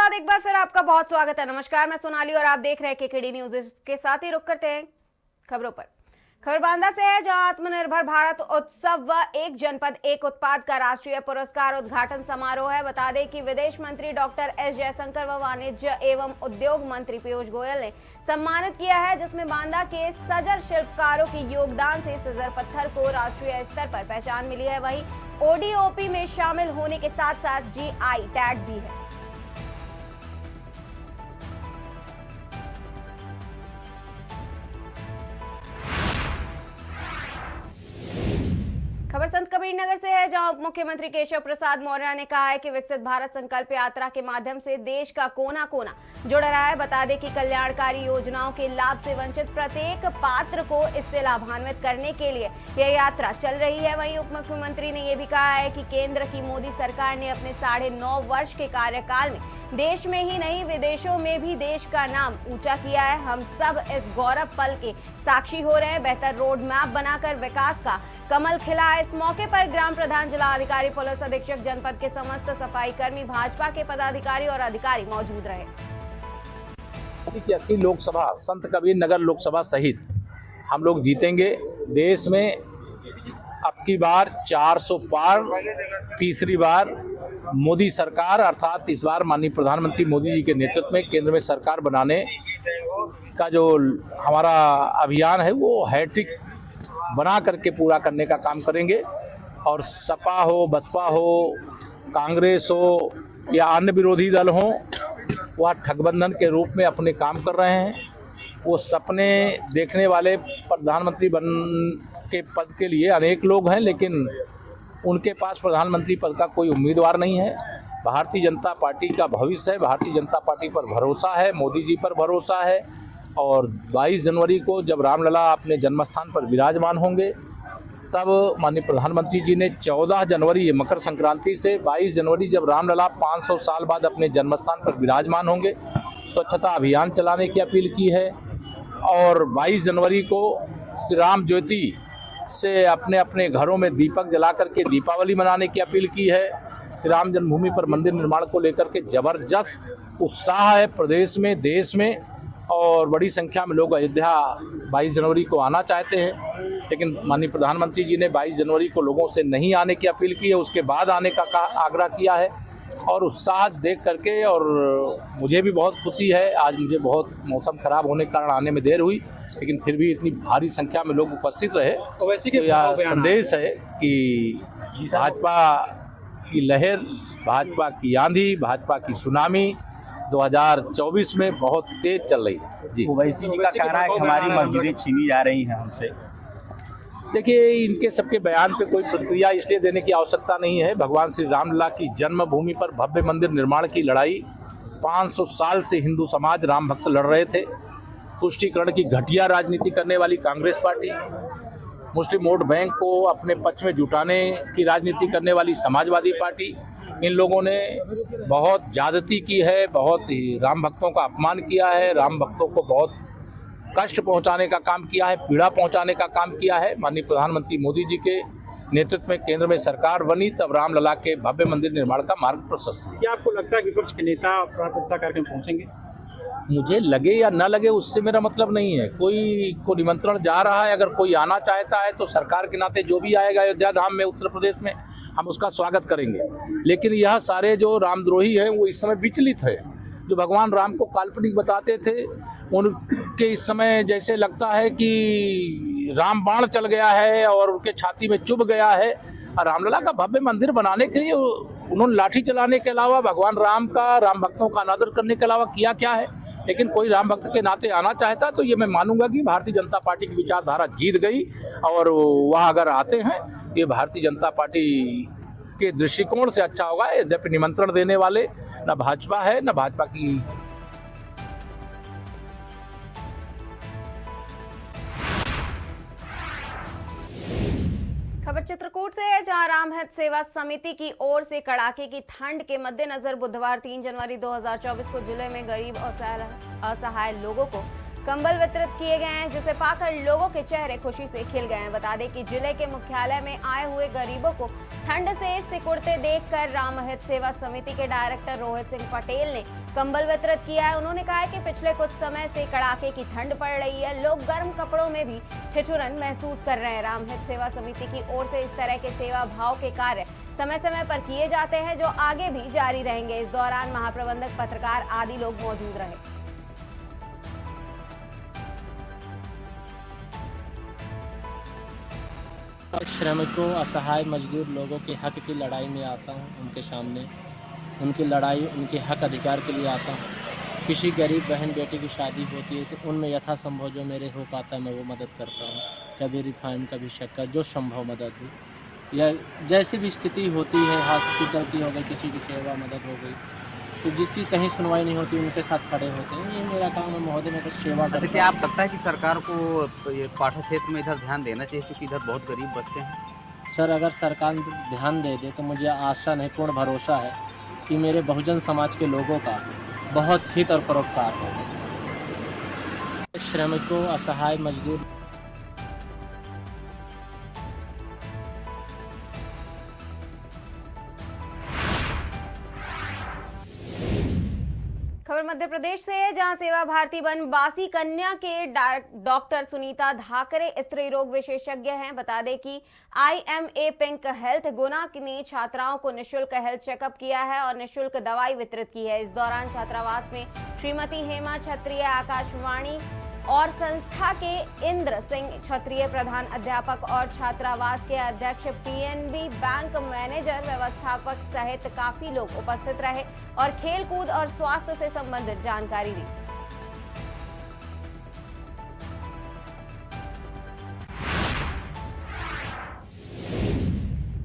बाद एक बार फिर आपका बहुत स्वागत है। नमस्कार, मैं सोनाली और आप देख रहे हैं केकेडी न्यूज। के साथ ही रुक करते हैं खबरों पर। खबर बांदा से है, जहां आत्मनिर्भर भारत उत्सव व एक जनपद एक उत्पाद का राष्ट्रीय पुरस्कार उद्घाटन समारोह है। बता दें कि विदेश मंत्री डॉक्टर एस जयशंकर व वाणिज्य एवं उद्योग मंत्री पीयूष गोयल ने सम्मानित किया है, जिसमें बांदा के सजर शिल्पकारों के योगदान से सजर पत्थर को राष्ट्रीय स्तर पर पहचान मिली है। वहीं ओडीओपी में शामिल होने के साथ साथ जीआई टैग भी है। खबर संत कबीर नगर से है, जहां उप मुख्यमंत्री केशव प्रसाद मौर्य ने कहा है कि विकसित भारत संकल्प यात्रा के माध्यम से देश का कोना कोना जुड़ रहा है। बता दें कि कल्याणकारी योजनाओं के लाभ से वंचित प्रत्येक पात्र को इससे लाभान्वित करने के लिए यह यात्रा चल रही है। वहीं उप मुख्यमंत्री ने यह भी कहा है कि केंद्र की मोदी सरकार ने अपने 9.5 वर्ष के कार्यकाल में देश में ही नहीं विदेशों में भी देश का नाम ऊंचा किया है। हम सब इस गौरव पल के साक्षी हो रहे हैं। बेहतर रोड मैप बनाकर विकास का कमल खिला। इस मौके पर ग्राम प्रधान, जिला अधिकारी, पुलिस अधीक्षक, जनपद के समस्त सफाई कर्मी, भाजपा के पदाधिकारी और अधिकारी मौजूद रहे। 80 लोकसभा संत कबीर नगर लोकसभा सहित हम लोग जीतेंगे। देश में अब की बार 400 पार, तीसरी बार मोदी सरकार अर्थात इस बार माननीय प्रधानमंत्री मोदी जी के नेतृत्व में केंद्र में सरकार बनाने का जो हमारा अभियान है वो हैट्रिक बना करके पूरा करने का काम करेंगे। और सपा हो, बसपा हो, कांग्रेस हो या अन्य विरोधी दल हो, वह ठगबंधन के रूप में अपने काम कर रहे हैं। वो सपने देखने वाले प्रधानमंत्री बन के पद के लिए अनेक लोग हैं, लेकिन उनके पास प्रधानमंत्री पद का कोई उम्मीदवार नहीं है। भारतीय जनता पार्टी का भविष्य है, भारतीय जनता पार्टी पर भरोसा है, मोदी जी पर भरोसा है। और 22 जनवरी को जब रामलला अपने जन्मस्थान पर विराजमान होंगे, तब माननीय प्रधानमंत्री जी ने 14 जनवरी मकर संक्रांति से 22 जनवरी जब रामलला 500 साल बाद अपने जन्मस्थान पर विराजमान होंगे, स्वच्छता अभियान चलाने की अपील की है। और 22 जनवरी को श्री राम ज्योति से अपने अपने घरों में दीपक जला करके दीपावली मनाने की अपील की है। श्री राम जन्मभूमि पर मंदिर निर्माण को लेकर के जबरदस्त उत्साह है प्रदेश में, देश में, और बड़ी संख्या में लोग अयोध्या 22 जनवरी को आना चाहते हैं। लेकिन माननीय प्रधानमंत्री जी ने 22 जनवरी को लोगों से नहीं आने की अपील की है, उसके बाद आने का आग्रह किया है। और उत्साह देख करके और मुझे भी बहुत खुशी है। आज मुझे बहुत मौसम खराब होने के कारण आने में देर हुई, लेकिन फिर भी इतनी भारी संख्या में लोग उपस्थित रहे, तो यह संदेश है कि भाजपा की लहर, भाजपा की आंधी, भाजपा की सुनामी 2024 में बहुत तेज चल रही है। जी, ओवैसी जी का कहना है कि हमारी मस्जिदें छीनी जा रही हैं हमसे। देखिए, इनके सबके बयान पे कोई प्रतिक्रिया इसलिए देने की आवश्यकता नहीं है। भगवान श्री रामलला की जन्मभूमि पर भव्य मंदिर निर्माण की लड़ाई 500 साल से हिंदू समाज, राम भक्त लड़ रहे थे। तुष्टीकरण की घटिया राजनीति करने वाली कांग्रेस पार्टी, मुस्लिम वोट बैंक को अपने पक्ष में जुटाने की राजनीति करने वाली समाजवादी पार्टी, इन लोगों ने बहुत ज्यादती की है, बहुत ही राम भक्तों का अपमान किया है, राम भक्तों को बहुत कष्ट पहुंचाने का काम किया है, पीड़ा पहुंचाने का काम किया है। माननीय प्रधानमंत्री मोदी जी के नेतृत्व में केंद्र में सरकार बनी, तब रामलला के भव्य मंदिर निर्माण का मार्ग प्रशस्त हुआ। क्या आपको लगता है कि विपक्ष के नेता प्राण प्रतिष्ठा कार्यक्रम पहुंचेंगे? मुझे लगे या न लगे उससे मेरा मतलब नहीं है। कोई को निमंत्रण जा रहा है, अगर कोई आना चाहता है तो सरकार के नाते जो भी आएगा अयोध्या धाम में, उत्तर प्रदेश में, हम उसका स्वागत करेंगे। लेकिन यह सारे जो रामद्रोही हैं वो इस समय विचलित है। जो भगवान राम को काल्पनिक बताते थे, उनके इस समय जैसे लगता है कि राम बाण चल गया है और उनके छाती में चुभ गया है। और रामलला का भव्य मंदिर बनाने के लिए उन्होंने लाठी चलाने के अलावा, भगवान राम का, राम भक्तों का अनादर करने के अलावा किया क्या है? लेकिन कोई राम भक्त के नाते आना चाहता तो ये मैं मानूंगा कि भारतीय जनता पार्टी की विचारधारा जीत गई। और वह अगर आते हैं, ये भारतीय जनता पार्टी के दृष्टिकोण से अच्छा होगा। यद्यपि निमंत्रण देने वाले न भाजपा है न भाजपा की। खबर चित्रकूट से है, जहां रामहित सेवा समिति की ओर से कड़ाके की ठंड के मद्देनजर बुधवार 3 जनवरी 2024 को जिले में गरीब और असहाय लोगों को कंबल वितरित किए गए हैं, जिसे पाकर लोगों के चेहरे खुशी से खिल गए हैं। बता दें कि जिले के मुख्यालय में आए हुए गरीबों को ठंड से सिकुड़ते देखकर रामहित सेवा समिति के डायरेक्टर रोहित सिंह पटेल ने कंबल वितरित किया है। उन्होंने कहा है कि पिछले कुछ समय से कड़ाके की ठंड पड़ रही है, लोग गर्म कपड़ों में भी ठिठुरन महसूस कर रहे हैं। रामहित सेवा समिति की ओर से इस तरह के सेवा भाव के कार्य समय समय पर किए जाते हैं, जो आगे भी जारी रहेंगे। इस दौरान महाप्रबंधक, पत्रकार आदि लोग मौजूद रहे। श्रमिकों, असहाय मजदूर लोगों के हक की लड़ाई में आता हूँ, उनके सामने उनकी लड़ाई, उनके हक अधिकार के लिए आता हूँ। किसी गरीब बहन बेटी की शादी होती है तो उनमें यथासंभव जो मेरे हो पाता है मैं वो मदद करता हूँ। कभी रिफाइंड, कभी शक्कर, जो संभव मदद हुई या जैसी भी स्थिति होती है, हॉस्पिटल की हो गई, किसी की सेवा मदद हो गई, तो जिसकी कहीं सुनवाई नहीं होती उनके साथ खड़े होते हैं। ये मेरा काम है महोदय, मैं बस सेवा करता हूं। क्या आप लगता है कि सरकार को ये पाठा क्षेत्र में इधर ध्यान देना चाहिए, क्योंकि इधर बहुत गरीब बसते हैं? सर, अगर सरकार ध्यान दे दे तो मुझे आशा नहीं, पूर्ण भरोसा है कि मेरे बहुजन समाज के लोगों का बहुत हित और परोपकार होगा। श्रमिकों, असहाय मजदूर खबर मध्य प्रदेश से है, जहां सेवा भारती बनवासी कन्या के डॉक्टर सुनीता धाकरे स्त्री रोग विशेषज्ञ हैं। बता दें कि IMA पिंक हेल्थ गुना ने छात्राओं को निशुल्क हेल्थ चेकअप किया है और निशुल्क दवाई वितरित की है। इस दौरान छात्रावास में श्रीमती हेमा क्षत्रिय, आकाशवाणी और संस्था के इंद्र सिंह क्षत्रिय प्रधान अध्यापक और छात्रावास के अध्यक्ष, PNB बैंक मैनेजर, व्यवस्थापक सहित काफी लोग उपस्थित रहे और खेल कूद और स्वास्थ्य से संबंधित जानकारी दी।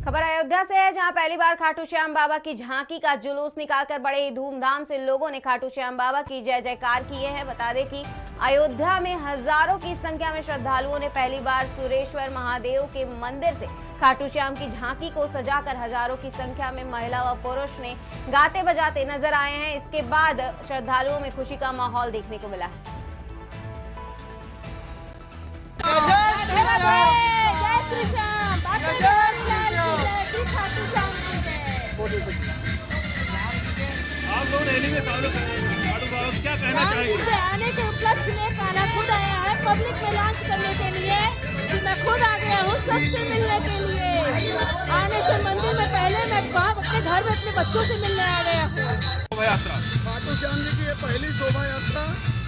खबर अयोध्या से है, जहां पहली बार खाटू श्याम बाबा की झांकी का जुलूस निकालकर बड़े धूमधाम से लोगों ने खाटू श्याम बाबा की जय जयकार किए हैं। बता दें कि अयोध्या में हजारों की संख्या में श्रद्धालुओं ने पहली बार सुरेश्वर महादेव के मंदिर से खाटू श्याम की झांकी को सजाकर हजारों की संख्या में महिला व पुरुष ने गाते बजाते नजर आए हैं। इसके बाद श्रद्धालुओं में खुशी का माहौल देखने को मिला है। आप लोग रैली में क्या कहना चाहेंगे? आने के उपलक्ष्य में कान्हा खुद आया है पब्लिक में लॉन्च करने के लिए कि मैं खुद आ गया हूँ सबसे मिलने के लिए। आने से मंदिर में पहले मैं बाप अपने घर में अपने बच्चों से मिलने आ गया हूँ। शोभा यात्रा खाटू श्याम जी की ये पहली शोभा यात्रा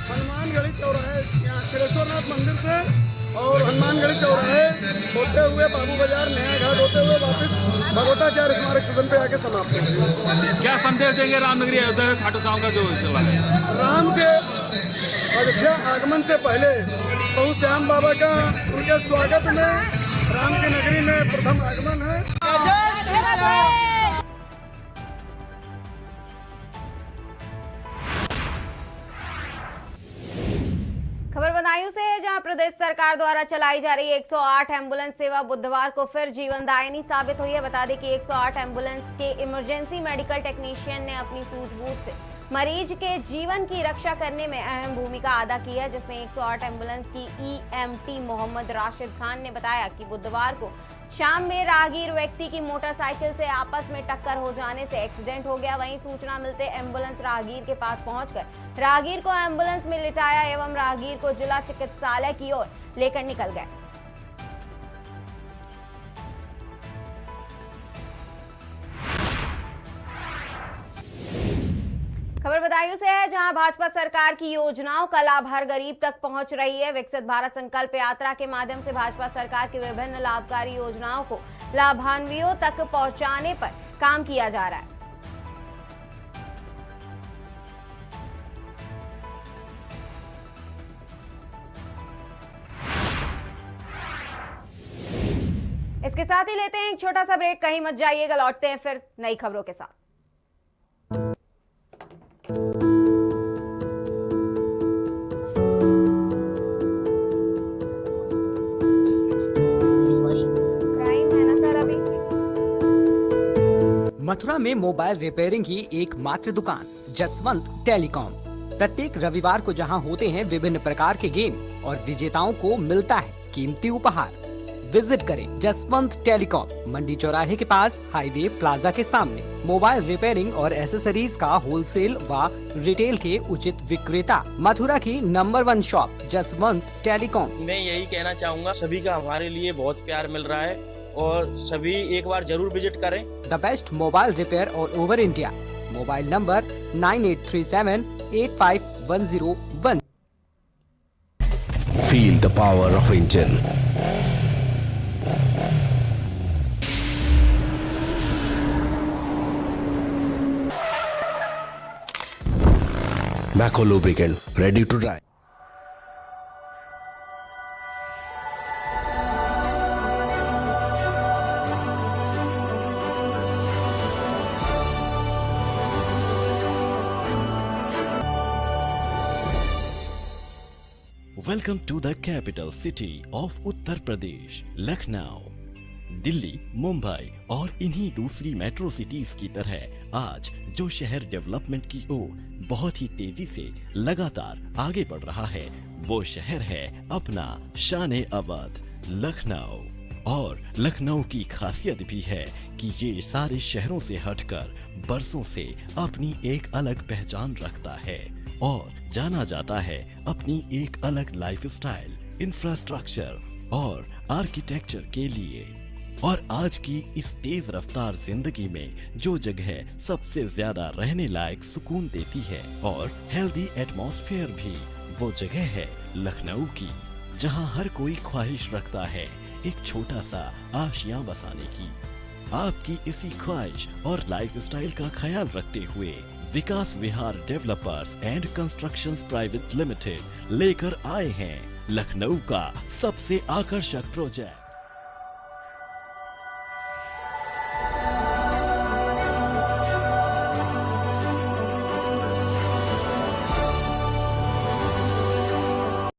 हनुमानगढ़ी चौराहे, यहाँ सिद्धेश्वरनाथ मंदिर से और हनुमानगढ़ी चौराहे होते हुए बाबू बाजार, नया घाट होते हुए वापस भगवताचार्य स्मारक सदन पे आके समाप्त होगी। क्या संदेश देंगे रामनगरी अयोध्या में खाटू श्याम का जो चला है? राम के अयोध्या आगमन से पहले प्रभु श्याम बाबा का उनके स्वागत में राम की नगरी में प्रथम आगमन है। खबर बदायूं से है, जहां प्रदेश सरकार द्वारा चलाई जा रही 108 एम्बुलेंस सेवा बुधवार को फिर जीवनदायिनी साबित हुई है। बता दें कि 108 एम्बुलेंस के इमरजेंसी मेडिकल टेक्नीशियन ने अपनी सूझबूझ से मरीज के जीवन की रक्षा करने में अहम भूमिका अदा की है, जिसमें 108 एम्बुलेंस की EMT मोहम्मद राशिद खान ने बताया कि बुधवार को शाम में राहगीर व्यक्ति की मोटरसाइकिल से आपस में टक्कर हो जाने से एक्सीडेंट हो गया। वहीं सूचना मिलते एम्बुलेंस राहगीर के पास पहुंचकर राहगीर को एम्बुलेंस में लिटाया एवं राहगीर को जिला चिकित्सालय की ओर लेकर निकल गए। खबर बदायूं से है, जहां भाजपा सरकार की योजनाओं का लाभ हर गरीब तक पहुंच रही है। विकसित भारत संकल्प यात्रा के माध्यम से भाजपा सरकार की विभिन्न लाभकारी योजनाओं को लाभान्वितों तक पहुंचाने पर काम किया जा रहा है। इसके साथ ही लेते हैं एक छोटा सा ब्रेक, कहीं मत जाइएगा, लौटते हैं फिर नई खबरों के साथ। मथुरा में मोबाइल रिपेयरिंग की एकमात्र दुकान जसवंत टेलीकॉम। प्रत्येक रविवार को जहां होते हैं विभिन्न प्रकार के गेम और विजेताओं को मिलता है कीमती उपहार। विजिट करें जसवंत टेलीकॉम, मंडी चौराहे के पास, हाईवे प्लाजा के सामने। मोबाइल रिपेयरिंग और एसेसरीज का होलसेल व रिटेल के उचित विक्रेता। मथुरा की नंबर 1 शॉप जसवंत टेलीकॉम। मैं यही कहना चाहूँगा, सभी का हमारे लिए बहुत प्यार मिल रहा है और सभी एक बार जरूर विजिट करें। The best mobile repair all over India. Mobile number 9837851001। Feel the power of engine. Macco lubricant, ready to drive. Welcome to the capital city of Uttar Pradesh, Lucknow. Delhi, Mumbai और इन्हीं दूसरी मेट्रो सिटीज की तरह आज जो शहर डेवलपमेंट की ओर बहुत ही तेजी से लगातार आगे बढ़ रहा है, वो शहर है अपना शान अवध लखनऊ। और लखनऊ की खासियत भी है कि ये सारे शहरों से हटकर बरसों से अपनी एक अलग पहचान रखता है और जाना जाता है अपनी एक अलग लाइफस्टाइल, इंफ्रास्ट्रक्चर और आर्किटेक्चर के लिए। और आज की इस तेज रफ्तार जिंदगी में जो जगह सबसे ज्यादा रहने लायक सुकून देती है और हेल्दी एटमॉस्फेयर भी, वो जगह है लखनऊ की, जहां हर कोई ख्वाहिश रखता है एक छोटा सा आशियां बसाने की। आपकी इसी ख्वाहिश और लाइफस्टाइल का ख्याल रखते हुए Vikas Vihar developers and constructions private limited लेकर आए हैं लखनऊ का सबसे आकर्षक प्रोजेक्ट